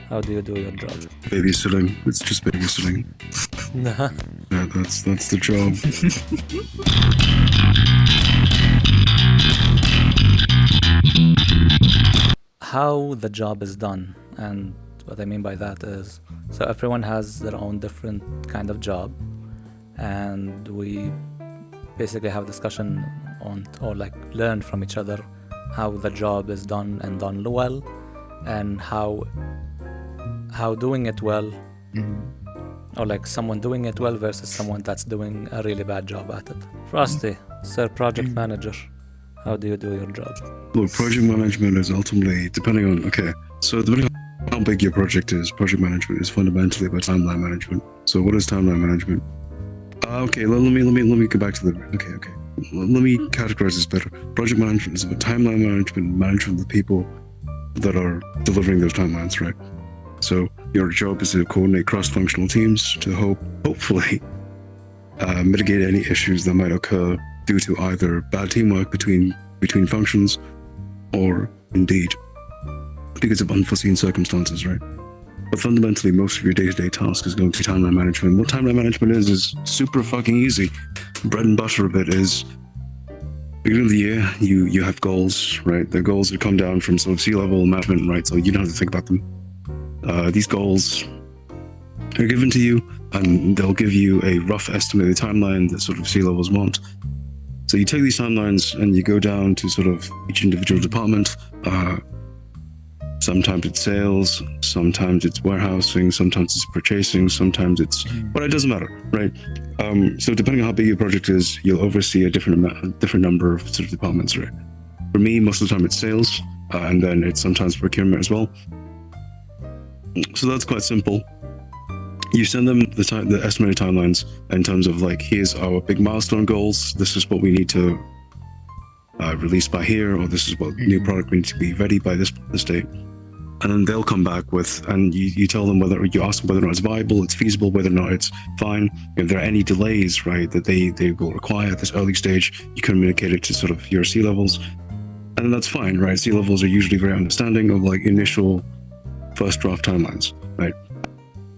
How do you do your job? Babysitting. It's just babysitting. Nah. Yeah, that's the job. How the job is done, and what I mean by that is, so everyone has their own different kind of job, and we basically have discussion on, or like learn from each other how the job is done and done well, and how doing it well, or like someone doing it well versus someone that's doing a really bad job at it. Frosty, Sir Project Manager, how do you do your job? Look, project management is ultimately depending on how big your project is. Project management is fundamentally about timeline management. So what is timeline management? Okay, let me go back to the okay. Let me categorize this better. Project management is about timeline management of the people that are delivering those timelines, right? So your job is to coordinate cross-functional teams to hopefully mitigate any issues that might occur due to either bad teamwork between functions, or indeed because of unforeseen circumstances, right? But fundamentally, most of your day-to-day task is going to be timeline management. What timeline management is super fucking easy. Bread and butter of it is, beginning of the year, you have goals, right? The goals that come down from sort of C-level management, right? So you don't have to think about them. These goals are given to you, and they'll give you a rough estimated timeline that sort of C-levels want. So you take these timelines and you go down to sort of each individual department. Sometimes it's sales, sometimes it's warehousing, sometimes it's purchasing, sometimes it's, but it doesn't matter, right? So depending on how big your project is, you'll oversee a different number of sort of departments, right? For me, most of the time it's sales, and then it's sometimes procurement as well. So that's quite simple. You send them the estimated timelines in terms of like, here's our big milestone goals. This is what we need to release by here, or this is what new product we need to be ready by this date. And then they'll come back with, and you tell them you ask them whether or not it's viable, it's feasible, whether or not it's fine. If there are any delays, right, that they will require at this early stage, you communicate it to sort of your C-levels. And then that's fine, right? C-levels are usually very understanding of like initial first draft timelines, right?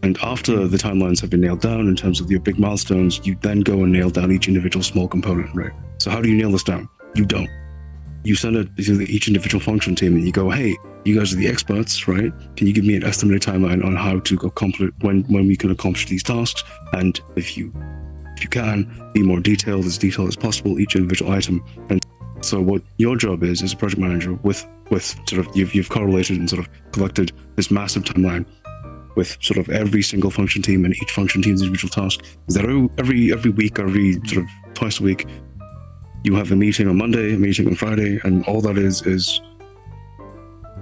And after the timelines have been nailed down in terms of your big milestones, you then go and nail down each individual small component, right? So how do you nail this down? You don't. You send it to each individual function team and you go, hey, you guys are the experts, right? Can you give me an estimated timeline on how to accomplish when we can accomplish these tasks? And if you can, be more detailed as possible, each individual item. And so what your job is as a project manager with sort of, you've correlated and sort of collected this massive timeline with sort of every single function team and each function team's individual task, is that every week, every sort of twice a week, you have a meeting on Monday, a meeting on Friday, and all that is,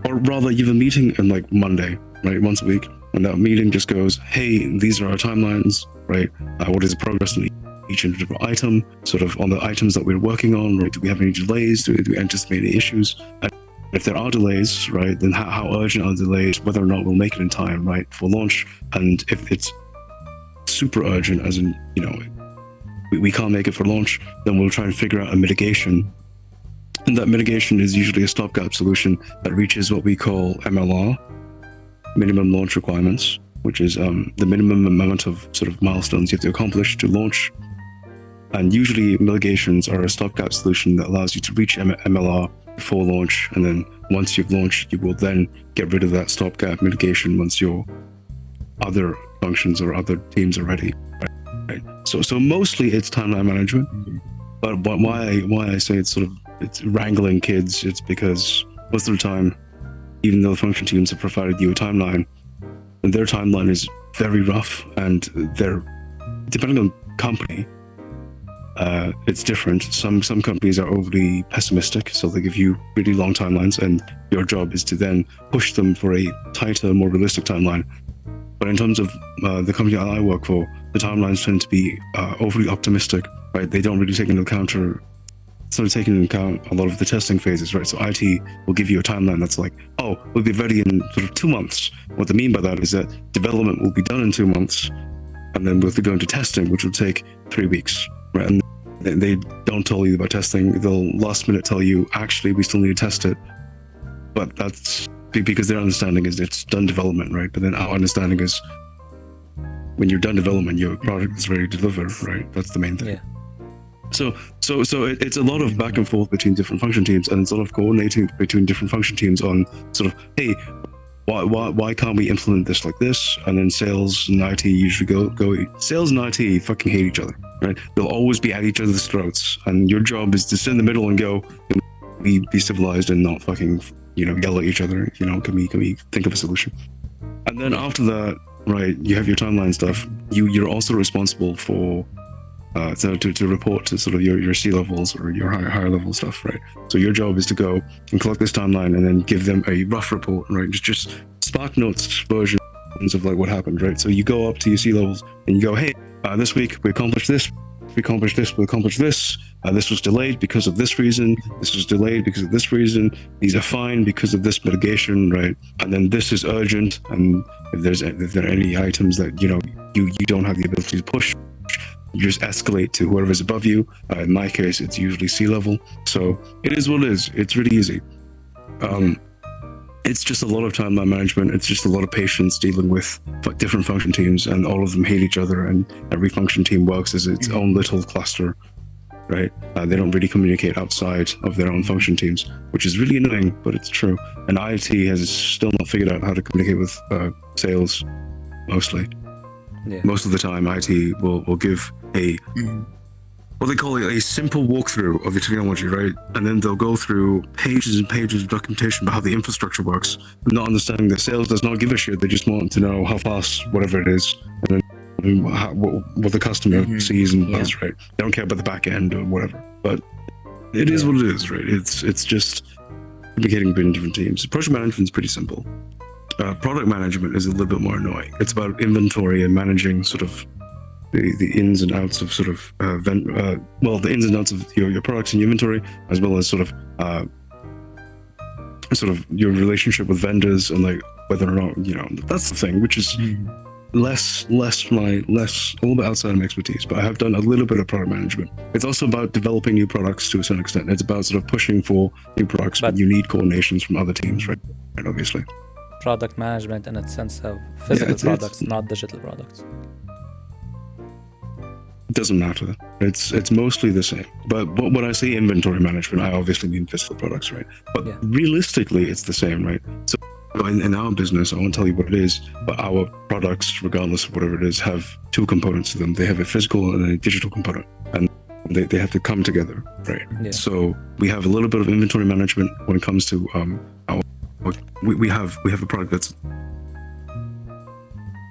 or rather you have a meeting on like Monday, right, once a week, and that meeting just goes, hey, these are our timelines, right, what is the progress on each individual item, sort of on the items that we're working on, right, do we have any delays, do we anticipate any issues, and if there are delays, right, then how urgent are the delays, whether or not we'll make it in time, right, for launch, and if it's super urgent, as in, you know, we can't make it for launch, then we'll try and figure out a mitigation. And that mitigation is usually a stopgap solution that reaches what we call MLR, minimum launch requirements, which is the minimum amount of sort of milestones you have to accomplish to launch. And usually mitigations are a stopgap solution that allows you to reach MLR before launch. And then once you've launched, you will then get rid of that stopgap mitigation once your other functions or other teams are ready. Right. So mostly it's timeline management, but why I say it's wrangling kids, it's because most of the time, even though the function teams have provided you a timeline, their timeline is very rough, and they're, depending on company, it's different. Some companies are overly pessimistic, so they give you really long timelines, and your job is to then push them for a tighter, more realistic timeline. But in terms of the company I work for, the timelines tend to be overly optimistic, right? They don't really take into account a lot of the testing phases, right? So IT will give you a timeline that's like, oh, we'll be ready in sort of 2 months. What they mean by that is that development will be done in 2 months, and then we'll go into testing, which will take 3 weeks, right? And they don't tell you about testing. They'll last minute tell you, actually, we still need to test it. But that's because their understanding is it's done development, right? But then our understanding is when you're done development, your product is ready to deliver, right? That's the main thing. Yeah. So it's a lot of back and forth between different function teams, and it's a lot of coordinating between different function teams on sort of, hey, why can't we implement this like this? And then sales and IT usually go. Sales and IT fucking hate each other, right? They'll always be at each other's throats, and your job is to sit in the middle and go, be civilized and not fucking, yell at each other. Can we think of a solution? And then after that, right, you have your timeline stuff. You're also responsible for to report to sort of your C levels or your higher level stuff, right? So your job is to go and collect this timeline and then give them a rough report, right? Just Spark Notes versions of like what happened, right? So you go up to your C levels and you go, hey, this week we accomplished this, we accomplished this, we accomplished this. This was delayed because of this reason. This was delayed because of this reason. These are fine because of this mitigation, right? And then this is urgent. And if there are any items that you don't have the ability to push, you just escalate to whoever's above you. In my case, it's usually C level. So it is what it is. It's really easy. It's just a lot of timeline management. It's just a lot of patience dealing with different function teams, and all of them hate each other, and every function team works as its own little cluster, right? They don't really communicate outside of their own function teams, which is really annoying, but it's true. And IT has still not figured out how to communicate with sales, mostly. Yeah. Most of the time, IT will give what they call a simple walkthrough of the technology, right? And then they'll go through pages and pages of documentation about how the infrastructure works, not understanding that sales does not give a shit. They just want to know how fast whatever it is, and then what the customer sees and does, right? They don't care about the back end or whatever. But it is what it is, right? It's just communicating between different teams. Project management is pretty simple. Product management is a little bit more annoying. It's about inventory and managing sort of the ins and outs of sort of the ins and outs of your products and inventory, as well as sort of your relationship with vendors, and like whether or not that's the thing, which is less a little bit outside of my expertise. But I have done a little bit of product management. It's also about developing new products to a certain extent. It's about sort of pushing for new products, but you need coordinations from other teams, right? And obviously product management in its sense of physical products, not digital products. It doesn't matter. It's mostly the same. But when I say inventory management, I obviously mean physical products, right? But realistically, it's the same, right? So in our business, I won't tell you what it is, but our products, regardless of whatever it is, have two components to them. They have a physical and a digital component, and they have to come together, right? Yeah. So we have a little bit of inventory management when it comes to we have a product that's.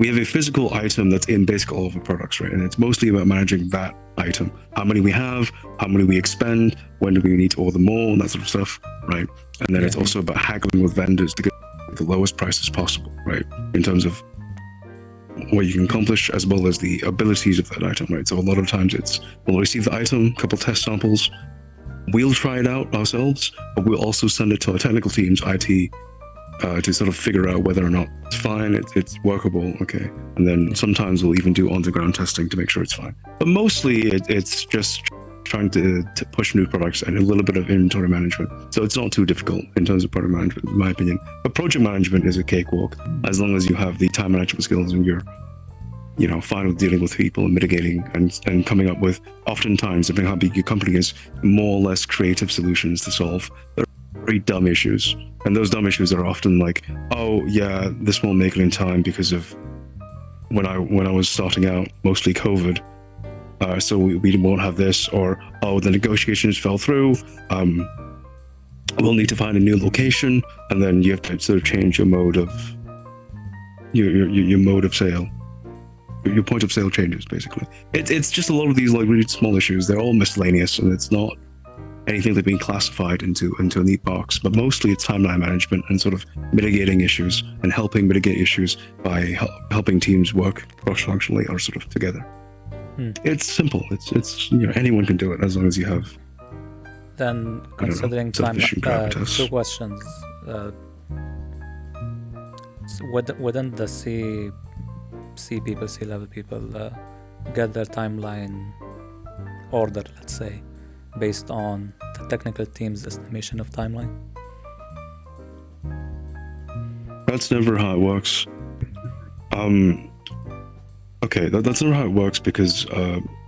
We have a physical item that's in basically all of our products, right? And it's mostly about managing that item. How many we have, how many we expend, when do we need to order more, and that sort of stuff, right? And then it's also about haggling with vendors to get the lowest prices possible, right? In terms of what you can accomplish, as well as the abilities of that item, right? So a lot of times we'll receive the item, a couple test samples, we'll try it out ourselves, but we'll also send it to our technical teams, IT, to sort of figure out whether or not it's fine, it's workable, okay. And then sometimes we'll even do on-the-ground testing to make sure it's fine. But mostly it's just trying to push new products and a little bit of inventory management. So it's not too difficult in terms of product management, in my opinion. But project management is a cakewalk, as long as you have the time management skills and you're fine with dealing with people and mitigating and coming up with, oftentimes, depending on how big your company is, more or less creative solutions to solve very dumb issues. And those dumb issues are often like, oh yeah, this won't make it in time because of when I was starting out, mostly COVID. So we won't have this, or oh, the negotiations fell through. We'll need to find a new location, and then you have to sort of change your mode of your mode of sale. Your point of sale changes, basically. It's just a lot of these like really small issues. They're all miscellaneous, and it's not anything that's being classified into a neat box. But mostly it's timeline management and sort of mitigating issues and helping mitigate issues by helping teams work cross-functionally or sort of together. It's simple. It's anyone can do it as long as you have. Then considering time, two questions. Within the C-level people get their timeline order, let's say, based on the technical team's estimation of timeline? That's never how it works. Okay, that's never how it works because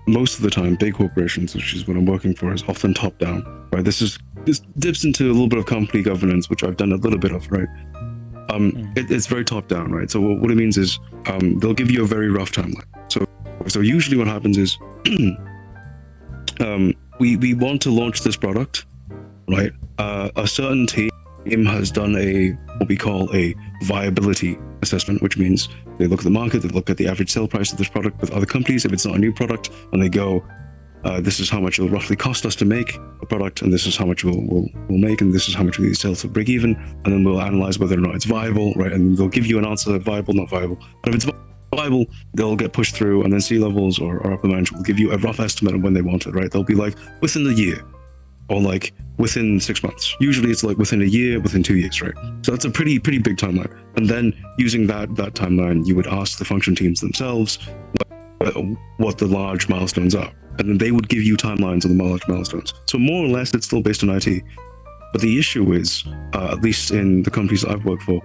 most of the time, big corporations, which is what I'm working for, is often top down, right? This dips into a little bit of company governance, which I've done a little bit of, right? It's very top down, right? So what it means is they'll give you a very rough timeline. So usually what happens is we want to launch this product, right? A certain team has done what we call a viability assessment, which means they look at the market, they look at the average sale price of this product with other companies if it's not a new product, and they go, this is how much it'll roughly cost us to make a product, and this is how much we'll make, and this is how much we need to sell to break even, and then we'll analyze whether or not it's viable, right? And they'll give you an answer, viable, not viable. But if it's viable, they'll get pushed through, and then C-levels or upper management will give you a rough estimate of when they want it, right? They'll be like, within the year, or like within 6 months. Usually it's like within a year, within 2 years, right? So that's a pretty big timeline. And then using that timeline, you would ask the function teams themselves what the large milestones are. And then they would give you timelines on the large milestones. So more or less, it's still based on IT. But the issue is, at least in the companies that I've worked for,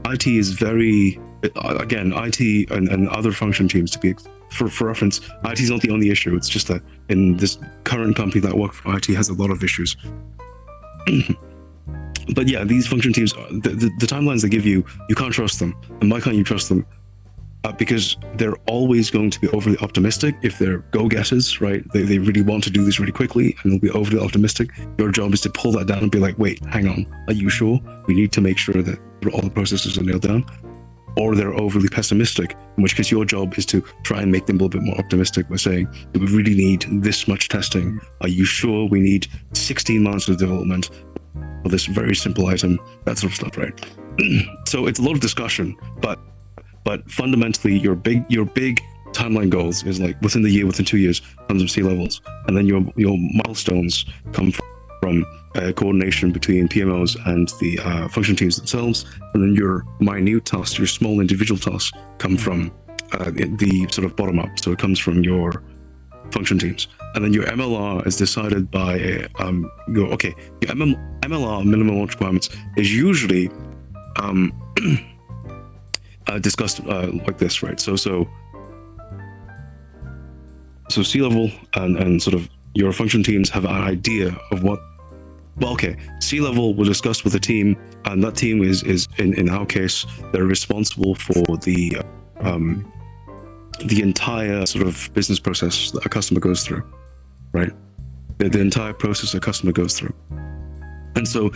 IT is very, again, IT and other function teams, to be for reference, IT is not the only issue. It's just that in this current company that I work for, IT has a lot of issues. But yeah, these function teams, the timelines they give you, you can't trust them. And why can't you trust them? Because they're always going to be overly optimistic if they're go-getters, right? They really want to do this really quickly and they'll be overly optimistic. Your job is to pull that down and be like, wait, hang on, are you sure? We need to make sure that all the processes are nailed down. Or they're overly pessimistic, in which case your job is to try and make them a little bit more optimistic by saying, we really need this much testing. Are you sure we need 16 months of development for this very simple item? That sort of stuff, right? So it's a lot of discussion, but fundamentally your big timeline goals is like within the year, within 2 years, tons of C-levels, and then your milestones come from coordination between PMOs and the function teams themselves, and then your minute tasks, your small individual tasks, come from the sort of bottom up. So it comes from your function teams, and then your MLR is decided by your MLR, minimum launch requirements, is usually discussed like this, right? So C-level and sort of your function teams have an idea of what. Well, okay, C-level will discuss with the team, and that team is in our case, they're responsible for the entire sort of business process that a customer goes through, right? The entire process a customer goes through. And so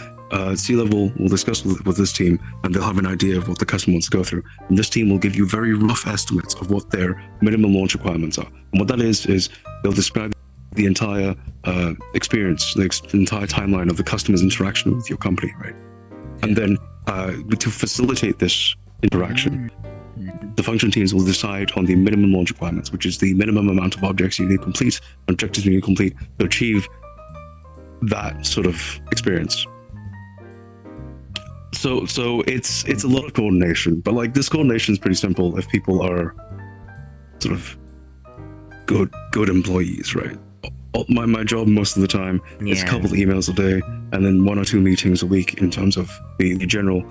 C-level will discuss with this team, and they'll have an idea of what the customer wants to go through. And this team will give you very rough estimates of what their minimum launch requirements are. And what that is they'll describe the entire experience, the entire timeline of the customer's interaction with your company, right? And then to facilitate this interaction, the function teams will decide on the minimum launch requirements, which is the minimum amount of objects you need to complete, objectives you need to complete to achieve that sort of experience. So it's a lot of coordination, but like this coordination is pretty simple if people are sort of good employees, right? My job most of the time is a couple of emails a day and then 1 or 2 meetings a week in terms of the general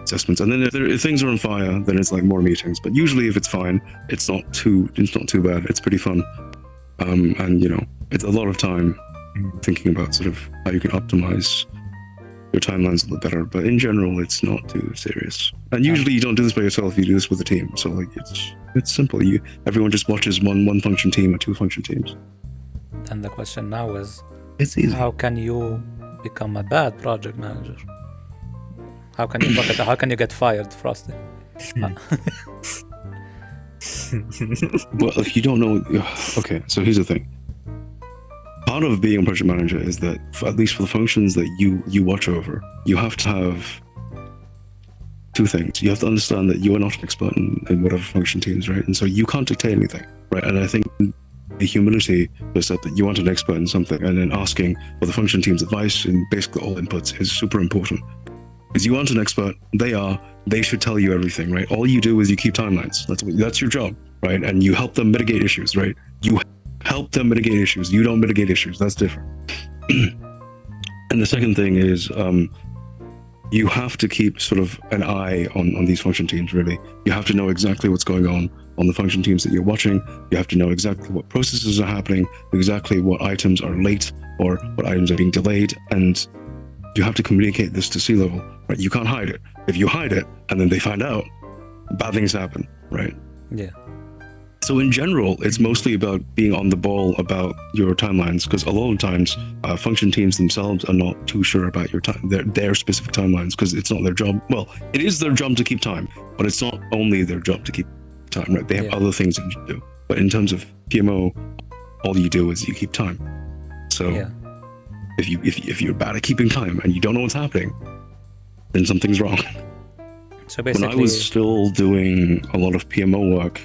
assessments. And then if things are on fire, then it's like more meetings. But usually if it's fine, it's not too bad. It's pretty fun. And you know, it's a lot of time thinking about sort of how you can optimize your timelines a little better. But in general, it's not too serious. And usually you don't do this by yourself, you do this with a team. So like it's simple. Everyone just watches one function team or 2 function teams. And the question now is, it's easy. How can you become a bad project manager? How can you get fired, Frosty? Well, if you don't know, okay, so here's the thing. Part of being a project manager is that, at least for the functions that you watch over, you have to have 2 things. You have to understand that you are not an expert in whatever function teams, right? And so you can't dictate anything, right? And I think the humility to accept that you want an expert in something and then asking for the function team's advice in basically all inputs is super important. Because you want an expert, they should tell you everything, right? All you do is you keep timelines. That's your job, right? And you help them mitigate issues, right? You help them mitigate issues. You don't mitigate issues. That's different. And the second thing is you have to keep sort of an eye on these function teams, really. You have to know exactly what's going on the function teams that you're watching. You have to know exactly what processes are happening, exactly what items are late or what items are being delayed, and you have to communicate this to C-level, right? You can't hide it. If you hide it and then they find out, bad things happen, right? Yeah. So in general, it's mostly about being on the ball about your timelines, because a lot of times function teams themselves are not too sure about their specific timelines, because it's not their job. Well, it is their job to keep time, but it's not only their job to keep time, right? They have other things that you do. But in terms of PMO, all you do is you keep time. So if you're bad at keeping time and you don't know what's happening, then something's wrong. So basically, when I was still doing a lot of PMO work,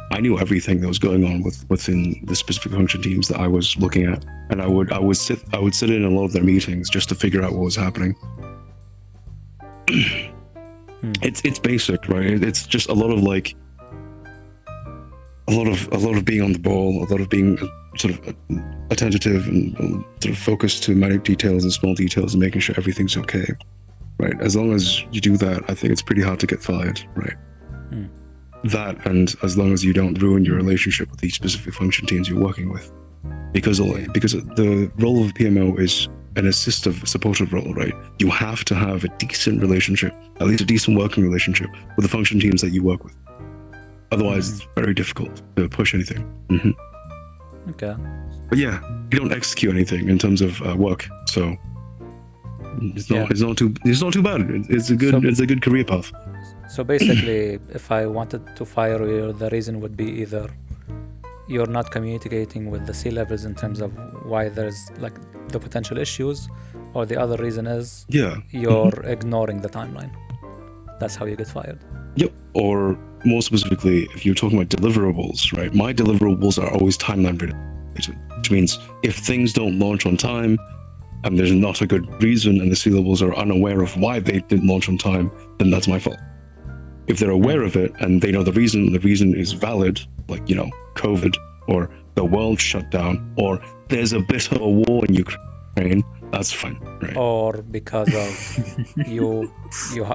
I knew everything that was going on within the specific function teams that I was looking at, and I would sit in a lot of their meetings just to figure out what was happening. It's basic, right? It's just a lot of being on the ball, a lot of being sort of attentive and sort of focused to minor details and small details and making sure everything's okay, right? As long as you do that, I think it's pretty hard to get fired, right? That, and as long as you don't ruin your relationship with these specific function teams you're working with, because the role of a PMO is an assistive, supportive role, right? You have to have a decent relationship, at least a decent working relationship with the function teams that you work with. Otherwise, it's very difficult to push anything. Okay. But yeah, you don't execute anything in terms of work, so it's not too bad. It's a good career path. So basically, if I wanted to fire you, the reason would be either you're not communicating with the C-levels in terms of why there's like the potential issues, or the other reason is you're ignoring the timeline. That's how you get fired. Yep. Or more specifically, if you're talking about deliverables, right? My deliverables are always timeline related, which means if things don't launch on time and there's not a good reason and the C-levels are unaware of why they didn't launch on time, then that's my fault. If they're aware of it and they know the reason is valid, like, COVID, or the world shut down, or there's a bit of a war in Ukraine, that's fine, right? Or because of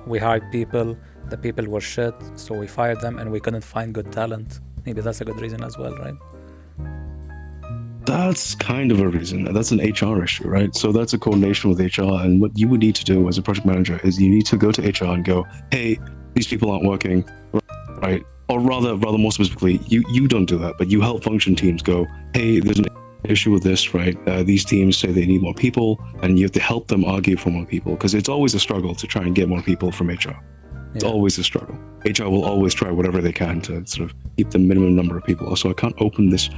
we hired people, the people were shit, so we fired them and we couldn't find good talent. Maybe that's a good reason as well, right? That's kind of a reason. That's an HR issue, right? So that's a coordination with HR, and what you would need to do as a project manager is you need to go to HR and go, hey, these people aren't working, right? Or rather more specifically, you don't do that, but you help function teams go, hey, there's an issue with this, right? These teams say they need more people, and you have to help them argue for more people, because it's always a struggle to try and get more people from HR. It's always a struggle. HR will always try whatever they can to sort of keep the minimum number of people. So I can't open this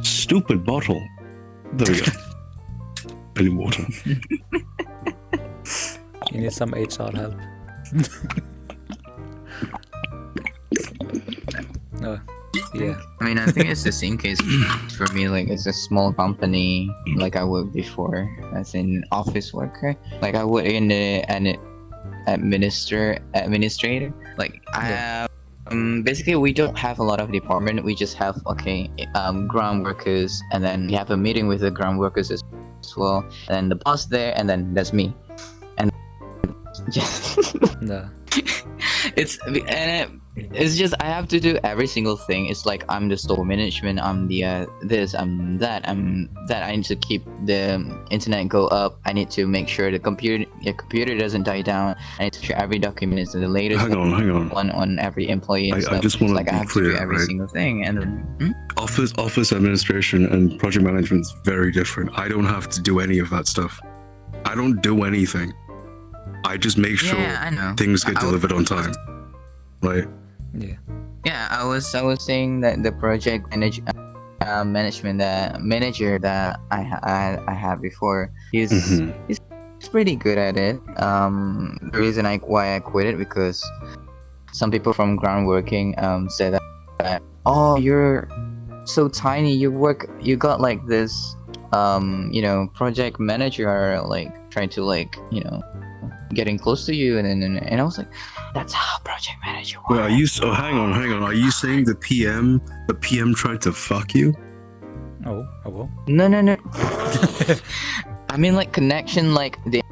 stupid bottle. There we go. I need water. You need some HR help. I mean, I think it's the same case for me. Like, it's a small company, like I worked before, as in office worker. Like, I work in the administrator. Like, basically, we don't have a lot of department. We just have ground workers, and then we have a meeting with the ground workers as well, and then the boss there, and then that's me. And just it's just I have to do every single thing. It's like I'm the store management, I'm the this, I'm that, I need to keep the internet go up. I need to make sure the computer doesn't die down. I need to share every document is the latest. Hang on. on every employee. And I just want to be I have clear, to do every right? single thing, and then Office administration and project management is very different. I don't have to do any of that stuff. I don't do anything. I just make sure things get delivered on time, right? I was saying that the project management manager that I had before, he's pretty good at it. The reason why I quit it, because some people from ground working said that you're so tiny, you got like this project manager like trying to getting close to you, and I was like, that's how project manager works. Wait, are you? Oh, hang on. Are you saying the PM tried to fuck you? Oh well. No. I mean, like, connection, like the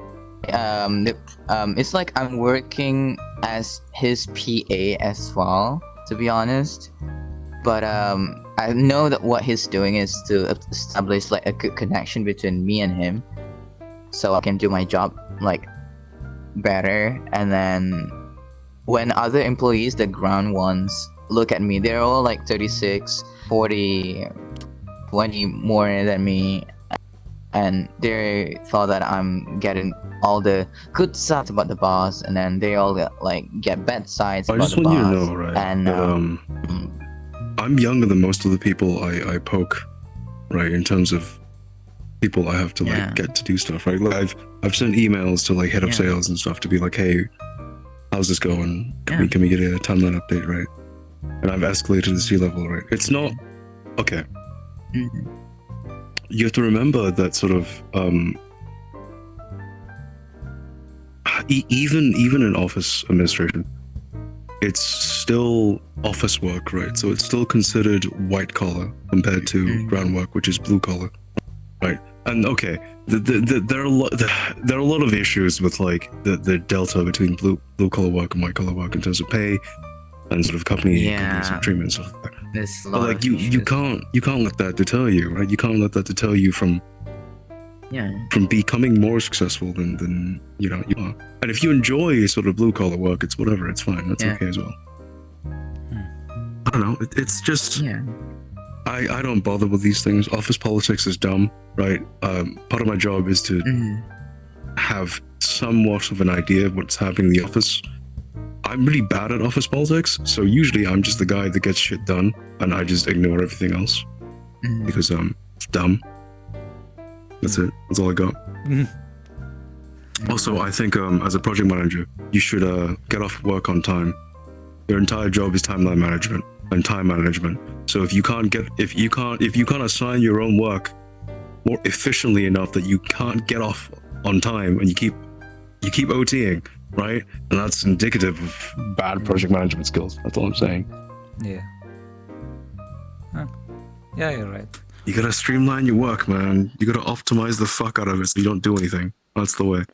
it's like I'm working as his PA as well, to be honest. But I know that what he's doing is to establish like a good connection between me and him, so I can do my job like better. And then when other employees, the ground ones, look at me, they're all like 36, 40, 20 more than me, and they thought that I'm getting all the good stuff about the boss, and then they all get bad sides I about just the want boss. you to know, right? And that, I'm younger than most of the people I poke, right? In terms of people I have to like get to do stuff, right? Like I've sent emails to like head of sales and stuff to be like, hey, how's this going? Can we get a timeline update, right? And I've escalated to the C-level, right? It's not okay. You have to remember that sort of even in office administration, it's still office work, right? So it's still considered white collar compared to ground work, which is blue collar, right? And okay, there are a lot of issues with like the delta between blue collar work and white collar work in terms of pay and sort of company treatment and stuff like that. But like you can't let that deter you, right? You can't let that deter you from becoming more successful than you know you are. And if you enjoy sort of blue collar work, it's whatever, it's fine. That's okay as well. I don't know. It's just I don't bother with these things. Office politics is dumb, right? Part of my job is to have somewhat of an idea of what's happening in the office. I'm really bad at office politics, so usually I'm just the guy that gets shit done, and I just ignore everything else because it's dumb. That's it. That's all I got. Also, I think as a project manager, you should get off work on time. Your entire job is timeline management and time management. So if you can't assign your own work more efficiently enough that you can't get off on time and you keep OTing, right? And that's indicative of bad project management skills. That's all I'm saying. Yeah. Huh. Yeah, you're right. You gotta streamline your work, man. You gotta optimize the fuck out of it so you don't do anything. That's the way.